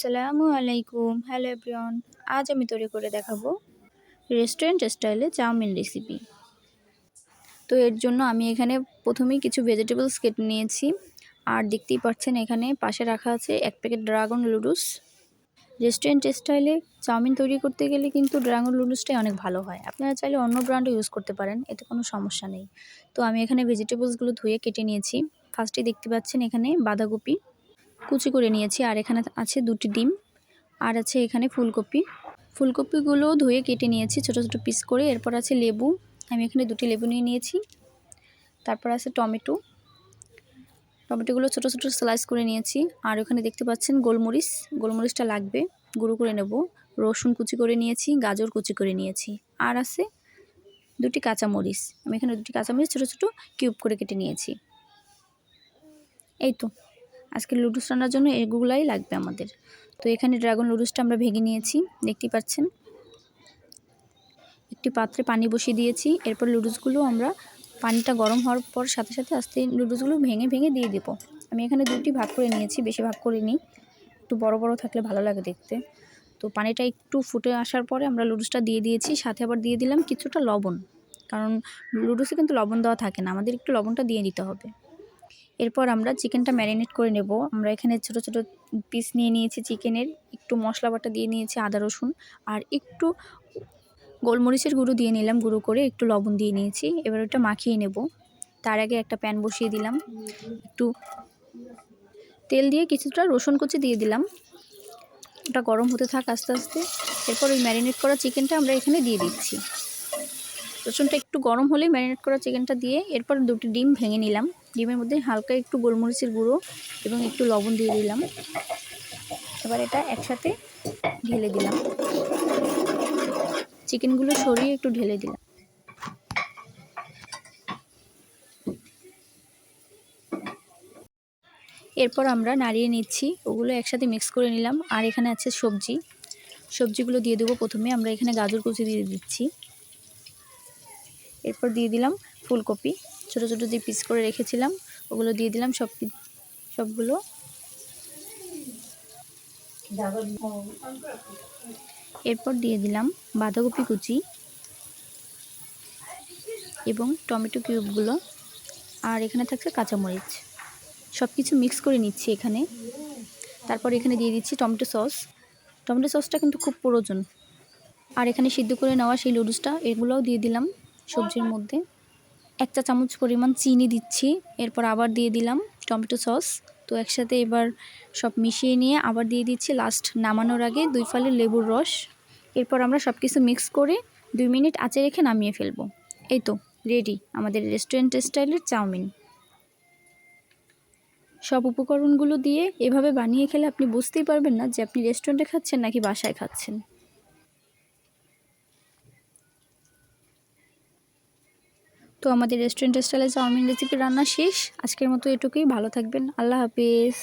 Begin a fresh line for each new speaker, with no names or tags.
আসসালামু আলাইকুম। Hello everyone. আজ আমি তৈরি করে দেখাবো রেস্টুরেন্ট স্টাইলে চাউমিন রেসিপি। তো এর জন্য আমি এখানে প্রথমেই কিছু ভেজিটেবলস কেটে নিয়েছি। আর দেখতেই পাচ্ছেন এখানে পাশে রাখা আছে 1 প্যাকেট ড্রাগন নুডলস। রেস্টুরেন্ট স্টাইলে চাউমিন তৈরি করতে গেলে কিন্তু ড্রাগন নুডলসটাই অনেক ভালো হয়। আপনারা চাইলে অন্য ব্র্যান্ডও ইউজ করতে পারেন, এতে কোনো সমস্যা নেই। তো আমি এখানে ভেজিটেবলসগুলো ধুয়ে কেটে নিয়েছি। ফার্স্টেই দেখতে পাচ্ছেন এখানে বাঁধাকপি কুচি করে নিয়েছি, আর এখানে আছে 2টি ডিম, আর আছে এখানে ফুলকপি। ফুলকপিগুলো ধুয়ে কেটে নিয়েছি ছোট ছোট পিস করে। এরপর আছে লেবু, আমি এখানে 2টি লেবু নিয়ে নিয়েছি। তারপর আছে টমেটোগুলো ছোট ছোট স্লাইস করে নিয়েছি। আর ওখানে দেখতে পাচ্ছেন গোলমরিচটা লাগবে, গুঁড়ো করে নেব। রসুন কুচি করে নিয়েছি, গাজর কুচি করে নিয়েছি। আর আছে 2টি কাঁচামরিচ, আমি এখানে 2টি কাঁচামরিচ ছোট ছোট কিউব করে কেটে নিয়েছি। এই তো আজকে নুডলস রান্নার জন্য এগুলাই লাগবে আমাদের। তো এখানে ড্রাগন নুডলসটা আমরা ভেঙে নিয়েছি, দেখতেই পাচ্ছেন। একটি পাত্রে পানি বসিয়ে দিয়েছি। এরপর নুডলসগুলো আমরা পানিটা গরম হওয়ার পর সাথে সাথে আস্তে নুডলসগুলো ভেঙে ভেঙে দিয়ে দেবো। আমি এখানে 2টি ভাগ করে নিয়েছি, বেশি ভাগ করে নিই, একটু বড় বড় থাকলে ভালো লাগে দেখতে। তো পানিটা একটু ফুটে আসার পরে আমরা নুডলসটা দিয়ে দিয়েছি, সাথে আবার দিয়ে দিলাম কিছুটা লবণ, কারণ নুডলসে কিন্তু লবণ দেওয়া থাকে না, আমাদের একটু লবণটা দিয়ে দিতে হবে। এরপর আমরা চিকেনটা ম্যারিনেট করে নেব। আমরা এখানে ছোট ছোট পিস নিয়ে নিয়েছি চিকেনের, একটু মশলা বাটা দিয়ে নিয়েছি, আদা রসুন, আর একটু গোলমরিচের গুঁড়ো দিয়ে নিলাম, গুঁড়ো করে একটু লবণ দিয়ে নিয়েছি। এবার ওটা মাখিয়ে নেব। তার আগে একটা প্যান বসিয়ে দিলাম, একটু তেল দিয়ে কিছুটা রসুন কুচি দিয়ে দিলাম। ওটা গরম হতে থাক আস্তে আস্তে। এরপর ওই ম্যারিনেট করা চিকেনটা আমরা এখানে দিয়ে দিচ্ছি। রসুনটা একটু গরম হলে ম্যারিনেট করা চিকেনটা দিয়ে এরপর 2টি ডিম ভেঙে নিলাম। ডিমের মধ্যে হালকা একটু গোলমরিচের গুঁড়ো এবং একটু লবণ দিয়ে দিলাম। এবার এটা একসাথে ঢেলে দিলাম, চিকেনগুলো সরিয়ে একটু ঢেলে দিলাম। এরপর আমরা নাড়িয়ে নিচ্ছি, ওগুলো একসাথে মিক্স করে নিলাম। আর এখানে আছে সবজিগুলো দিয়ে দেবো। প্রথমে আমরা এখানে গাজর কুচি দিয়ে দিচ্ছি। এরপর দিয়ে দিলাম ফুলকপি, ছোট ছোট যে পিস করে রেখেছিলাম ওগুলো দিয়ে দিলাম সবগুলো। এরপর দিয়ে দিলাম বাঁধাকপি কুচি এবং টমেটো কিউবগুলো, আর এখানে থাকছে কাঁচামরিচ। সব কিছু মিক্স করে নিচ্ছি এখানে। তারপর এখানে দিয়ে দিচ্ছি টমেটো সসটা কিন্তু খুব প্রয়োজন। আর এখানে সিদ্ধ করে নেওয়া সেই নুডলসটা, এগুলোও দিয়ে দিলাম সবজির মধ্যে। 1 চা চামচ পরিমাণ চিনি দিচ্ছি। এরপর আবার দিয়ে দিলাম টমেটো সস। তো একসাথে এবার সব মিশিয়ে নিয়ে আবার দিয়ে দিচ্ছি লাস্ট নামানোর আগে 2 ফালি লেবুর রস। এরপর আমরা সব কিছু মিক্স করে 2 মিনিট আঁচে রেখে নামিয়ে ফেলবো। এই তো রেডি আমাদের রেস্টুরেন্ট স্টাইলের চাউমিন। সব উপকরণগুলো দিয়ে এভাবে বানিয়ে খেলে আপনি বুঝতেই পারবেন না যে আপনি রেস্টুরেন্টে খাচ্ছেন নাকি বাসায় খাচ্ছেন। তো আমাদের রেস্টুরেন্ট স্টাইলে চাউমিন রেসিপি রান্না শেষ। আজকের মতো এটুকুই। ভালো থাকবেন। আল্লাহ হাফেজ।